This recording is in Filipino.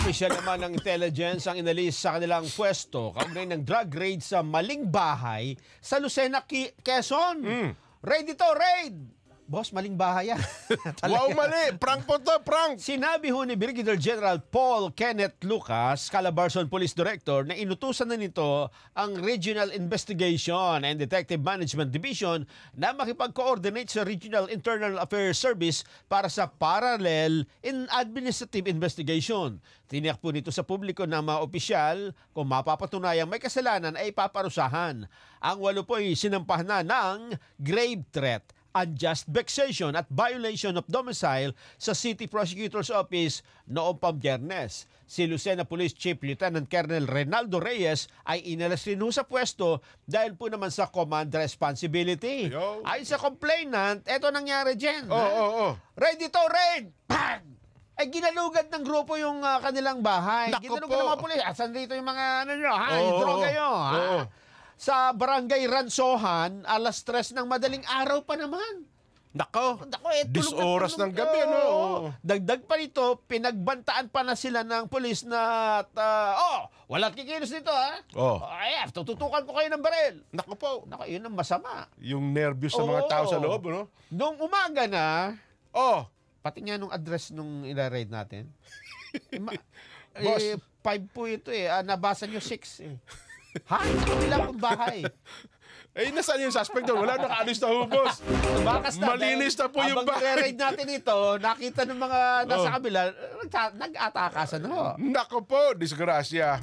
Opisyal naman ng intelligence ang inalis sa kanilang pwesto kaugnay ng drug raid sa maling bahay sa Lucena, Quezon. Raid ito, raid! Boss, maling bahay yan. Wow, mali! Prank po to, prank! Sinabi ho ni Brigadier General Paul Kenneth Lucas, Calabarzon Police Director, na inutusan na nito ang Regional Investigation and Detective Management Division na makipag-coordinate sa Regional Internal Affairs Service para sa parallel in administrative investigation. Tiniyak po nito sa publiko ng mga opisyal kung mapapatunayang may kasalanan ay paparusahan. Ang 8 po ay sinampahan na ng grave threat, unjust vexation at violation of domicile sa City Prosecutor's Office noong Pambiyernes. Si Lucena Police Chief Lieutenant Colonel Reynaldo Reyes ay inalis rin sa pwesto dahil po naman sa command responsibility. Ayon sa complainant, eto nangyari dyan. Raid ito, raid! Bang! Ay ginalugad ng grupo yung kanilang bahay. Ginalugad ng mga pulis. Asan dito yung mga yung droga yun? Sa Barangay Ransohan, alas 3 ng madaling araw pa naman. Nako, tulog oras ng gabi, ano? Dagdag pa nito, pinagbantaan pa na sila ng pulis na, walang kikilos dito, ha? Tututukan ko kayo ng baril. Nako po. Nako, yun ang masama. Yung nervyos ng mga tao sa loob, no? Nung umaga na, pati nga nung address nung ila-raid natin, Boss. 5 po ito nabasa nyo 6 Ha? Sa kabila kong bahay. Nasaan yung suspect doon? Wala, nakaalis na ho, boss. Malinis na po yung bahay. Habang raid natin ito, nakita ng mga nasa kabila, nag-atakasan ho. Nako po, disgrasya.